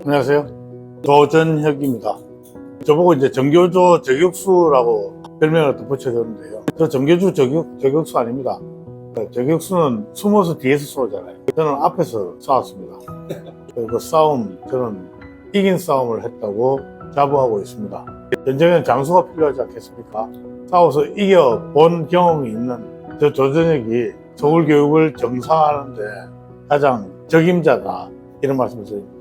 안녕하세요. 조전혁입니다. 저보고 이제 정교조 저격수라고 별명을 또 붙여줬는데요. 저 정교조 저격수 아닙니다. 저격수는 숨어서 뒤에서 쏘잖아요. 저는 앞에서 싸웠습니다. 그 싸움, 저는 이긴 싸움을 했다고 자부하고 있습니다. 전쟁엔 장수가 필요하지 않겠습니까? 싸워서 이겨본 경험이 있는 저 조전혁이 서울교육을 정상화하는데 가장 적임자다, 이런 말씀을 드립니다.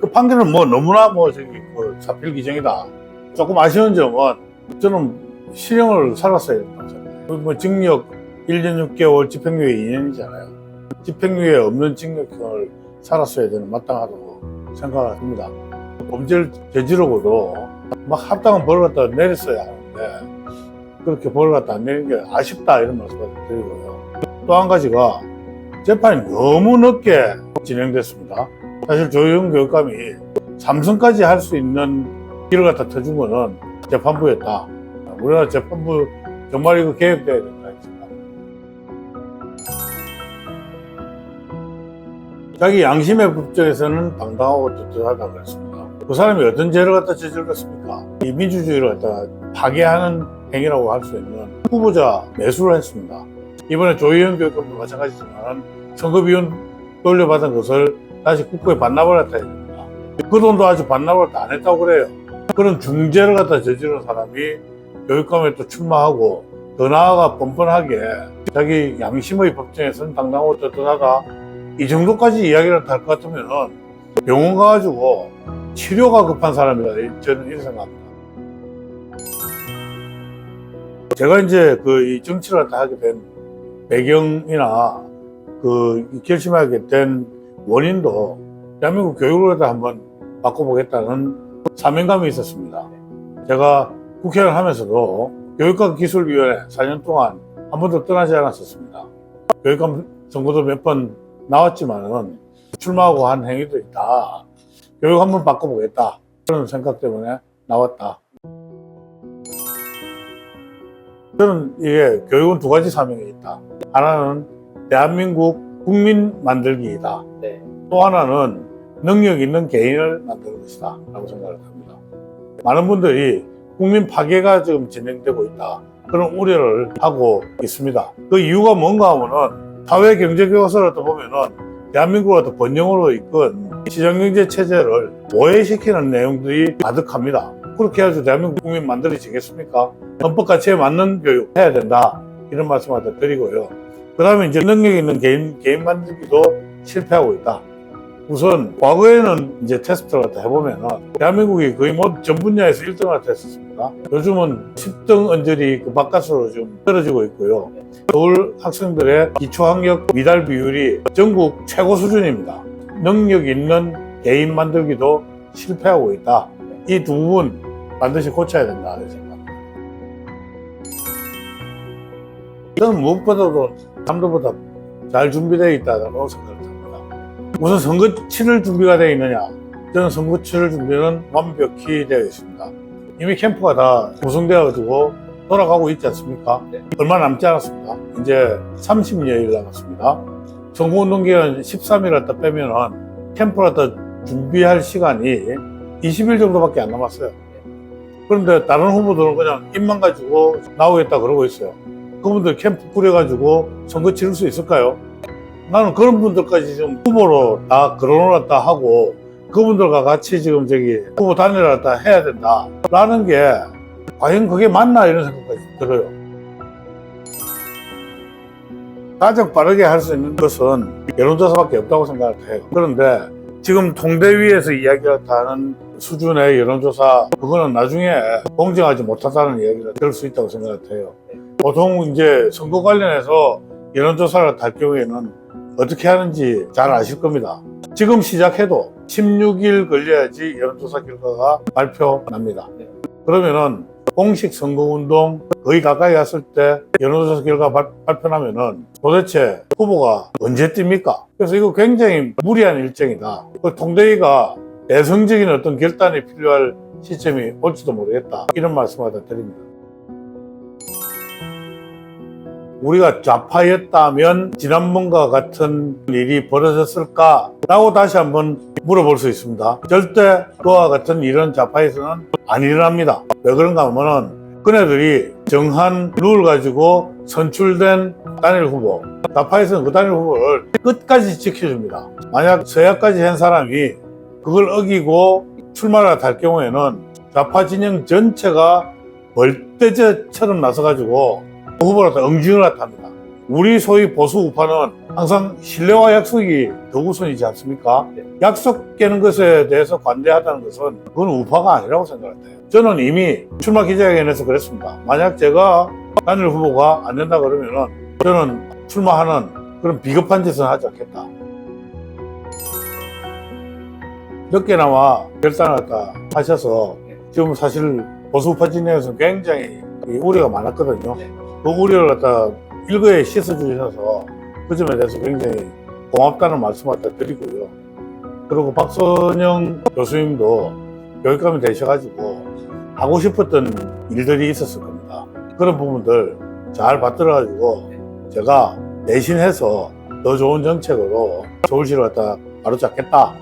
그 판결은 너무나 사필 규정이다. 조금 아쉬운 점은 저는 실형을 살았어야 된다고 생각해요. 징역 1년 6개월, 집행유예 2년이잖아요. 집행유예 없는 징역형을 살았어야 되는 마땅하다고 생각을 합니다. 범죄를 저지르고도 막 합당한 벌을 갖다 내렸어야 하는데 그렇게 벌을 갖다 안 내린 게 아쉽다, 이런 말씀을 드리고요. 또 한 가지가 재판이 너무 늦게 진행됐습니다. 사실 조희영 교육감이 삼성까지 할 수 있는 길을 갖다 터준 거는 재판부였다. 우리나라 재판부 정말 이거 개혁돼야 된다 생각. 자기 양심의 법정에서는 당당하고 떳떳하다고 그랬습니다. 그 사람이 어떤 죄를 갖다 저질렀습니까? 이 민주주의를 갖다 파괴하는 행위라고 할 수 있는 후보자 매수를 했습니다. 이번에 조희영 교육감도 마찬가지지만 선거비용 돌려받은 것을 다시 국고에 반납을 했다 했습니다. 그 돈도 아직 반납을 안 했다고 그래요. 그런 중죄를 갖다 저지른 사람이 교육감에 또 출마하고 더 나아가 뻔뻔하게 자기 양심의 법정에서는 당당하고 떳떳하다, 이 정도까지 이야기를 할 것 같으면 병원 가가지고 치료가 급한 사람이다, 저는 이렇게 생각합니다. 제가 이제 이 정치를 갖다 하게 된 배경이나 결심하게 된 원인도 대한민국 교육을 갖다 한번 바꿔보겠다는 사명감이 있었습니다. 제가 국회의원 하면서도 교육과기술위원회 4년 동안 한 번도 떠나지 않았었습니다. 교육감 선거도 몇 번 나왔지만은 출마하고 한 행위도 있다. 교육 한번 바꿔보겠다, 그런 생각 때문에 나왔다. 저는 이게 교육은 두 가지 사명이 있다. 하나는 대한민국 국민 만들기이다. 네. 또 하나는 능력 있는 개인을 만드는 것이다 라고 생각을 합니다. 많은 분들이 국민 파괴가 지금 진행되고 있다, 그런 우려를 하고 있습니다. 그 이유가 뭔가 하면은 사회 경제 교과서를 또 보면은 대한민국을 번영으로 이끈 시장경제 체제를 오해시키는 내용들이 가득합니다. 그렇게 해야지 대한민국 국민 만들어지겠습니까? 헌법 가치에 맞는 교육 해야 된다, 이런 말씀을 드리고요. 그 다음에 이제 능력 있는 개인 만들기도 실패하고 있다. 우선 과거에는 이제 테스트를 갖다 해보면은 대한민국이 거의 전 분야에서 1등을 했었습니다. 요즘은 10등 언저리 바깥으로 좀 떨어지고 있고요. 서울 학생들의 기초학력 미달 비율이 전국 최고 수준입니다. 능력 있는 개인 만들기도 실패하고 있다. 이 두 부분 반드시 고쳐야 된다, 이렇게 생각합니다. 저는 무엇보다도 남들보다 잘 준비되어 있다고 생각을 합니다. 우선 선거 치를 준비가 되어 있느냐? 저는 선거 치를 준비는 완벽히 되어 있습니다. 이미 캠프가 다 구성되어가지고 돌아가고 있지 않습니까? 네. 얼마 남지 않았습니다. 이제 30여일 남았습니다. 선거운동 기간 13일 갖다 빼면은 캠프를 갖다 준비할 시간이 20일 정도밖에 안 남았어요. 그런데 다른 후보들은 그냥 입만 가지고 나오겠다 그러고 있어요. 그분들 캠프 꾸려가지고 선거 치를 수 있을까요? 나는 그런 분들까지 좀 후보로 다 걸어놓았다 하고 그분들과 같이 지금 후보 단일화를 다 해야 된다 라는 게 과연 그게 맞나, 이런 생각까지 들어요. 가장 빠르게 할 수 있는 것은 여론조사밖에 없다고 생각을 해요. 그런데 지금 통대위에서 이야기를 하는 수준의 여론조사, 그거는 나중에 공정하지 못하다는 이야기를 들을 수 있다고 생각을 해요. 보통 이제 선거 관련해서 여론조사를 할 경우에는 어떻게 하는지 잘 아실 겁니다. 지금 시작해도 16일 걸려야지 여론조사 결과가 발표납니다. 그러면은 공식 선거운동 거의 가까이 갔을 때 여론조사 결과 발표나면은 도대체 후보가 언제 뜁니까? 그래서 이거 굉장히 무리한 일정이다. 통대위가 내성적인 어떤 결단이 필요할 시점이 올지도 모르겠다, 이런 말씀을 드립니다. 우리가 좌파였다면 지난번과 같은 일이 벌어졌을까? 라고 다시 한번 물어볼 수 있습니다. 절대 그와 같은 일은 좌파에서는 안 일어납니다. 왜 그런가 하면은 그네들이 정한 룰을 가지고 선출된 단일 후보, 좌파에서는 그 단일 후보를 끝까지 지켜줍니다. 만약 서야까지 한 사람이 그걸 어기고 출마를 할 경우에는 좌파 진영 전체가 벌떼처럼 나서가지고 그 후보를 응징을 합니다. 우리 소위 보수 우파는 항상 신뢰와 약속이 더 우선이지 않습니까? 약속 깨는 것에 대해서 관대하다는 것은 그건 우파가 아니라고 생각해요. 저는 이미 출마 기자회견에서 그랬습니다. 만약 제가 단일 후보가 안 된다 그러면은 저는 출마하는 그런 비겁한 짓은 하지 않겠다. 늦게나마 결단을 갖다 하셔서 지금 사실 보수 우파 진영에서는 굉장히 우려가 많았거든요. 그 우려를 갖다 일거에 씻어주셔서 그 점에 대해서 굉장히 고맙다는 말씀을 갖다 드리고요. 그리고 박선영 교수님도 교육감이 되셔가지고 하고 싶었던 일들이 있었을 겁니다. 그런 부분들 잘 받들어가지고 제가 내신해서 더 좋은 정책으로 서울시를 갖다 바로잡겠다.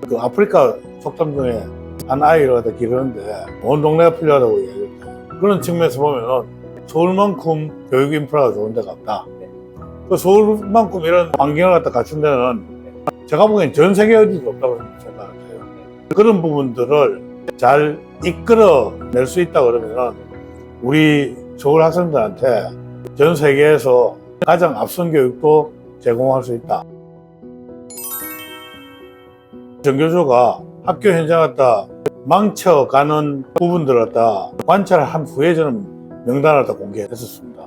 그 아프리카 속담 중에 한 아이를 갖다 기르는데 온 동네가 필요하다고 얘기했어요. 그런 측면에서 보면은 서울만큼 교육 인프라가 좋은 데가 없다. 그 서울만큼 이런 환경을 갖다 갖춘 데는 제가 보기엔 전 세계 어디도 없다고 생각해요. 그런 부분들을 잘 이끌어낼 수 있다 그러면은 우리 서울 학생들한테 전 세계에서 가장 앞선 교육도 제공할 수 있다. 정교조가 학교 현장 갖다 망쳐가는 부분들을 갖다 관찰한 후에 저는 명단을 갖다 공개했었습니다.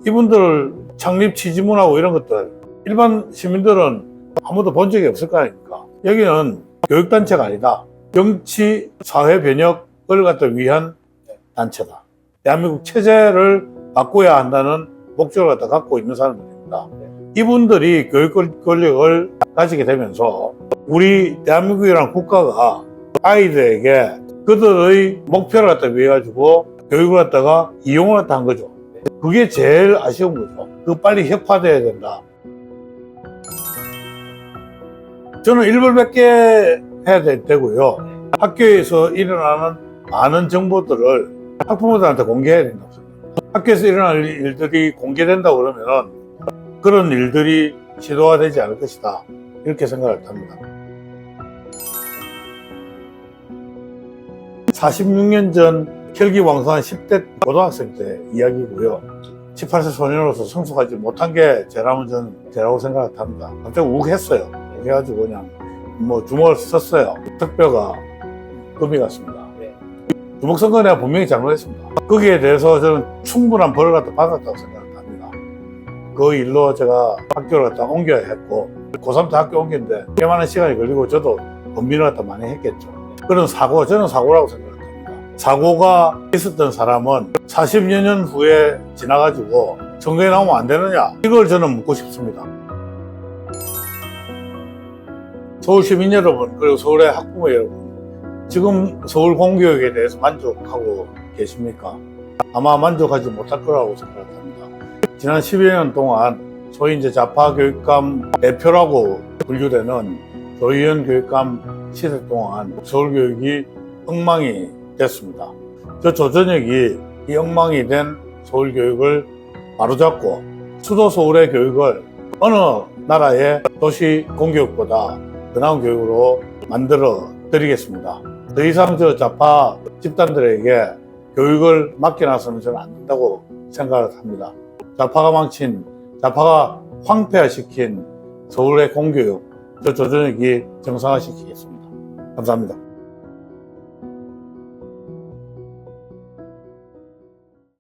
이분들 창립 취지문하고 이런 것들 일반 시민들은 아무도 본 적이 없을 거 아닙니까? 여기는 교육단체가 아니다. 정치, 사회 변혁을 갖다 위한 단체다. 대한민국 체제를 바꿔야 한다는 목적을 갖다 갖고 있는 사람들입니다. 이분들이 교육 권력을 가지게 되면서 우리 대한민국이라는 국가가 아이들에게 그들의 목표를 갖다 위해 가지고 교육을 갖다가 이용을 갖다 한 거죠. 그게 제일 아쉬운 거죠. 그거 빨리 혁파돼야 된다. 저는 일벌백계 해야 되고요. 학교에서 일어나는 많은 정보들을 학부모들한테 공개해야 된다고 생각합니다. 학교에서 일어날 일들이 공개된다고 그러면은 그런 일들이 시도가 되지 않을 것이다. 이렇게 생각을 합니다. 46년 전 혈기왕성한 10대 고등학생 때 이야기고요. 18세 소년으로서 성숙하지 못한 게 죄라고 생각합니다. 갑자기 욱했어요. 그래가지고 그냥 주먹을 썼어요. 턱뼈가 금이 갔습니다. 주먹 선거 내가 분명히 잘못했습니다. 거기에 대해서 저는 충분한 벌을 갖다 받았다고 생각합니다. 그 일로 제가 학교를 갖다 옮겨야 했고 고3 때 학교 옮겼는데 꽤 많은 시간이 걸리고 저도 범비를 갖다 많이 했겠죠. 그런 저는 사고라고 생각합니다. 사고가 있었던 사람은 40여 년 후에 지나가지고 선거에 나오면 안 되느냐, 이걸 저는 묻고 싶습니다. 서울 시민 여러분, 그리고 서울의 학부모 여러분, 지금 서울 공교육에 대해서 만족하고 계십니까? 아마 만족하지 못할 거라고 생각합니다. 지난 10여 년 동안 소위 이제 좌파 교육감 대표라고 분류되는 조희연 교육감 시대 동안 서울 교육이 엉망이 됐습니다. 저 조전혁이 이 엉망이 된 서울 교육을 바로잡고 수도 서울의 교육을 어느 나라의 도시 공교육보다 더 나은 교육으로 만들어 드리겠습니다. 더 이상 저 좌파 집단들에게 교육을 맡겨놔서는 저는 안 된다고 생각을 합니다. 좌파가 황폐화시킨 서울의 공교육, 저 조전혁이 정상화시키겠습니다. 감사합니다.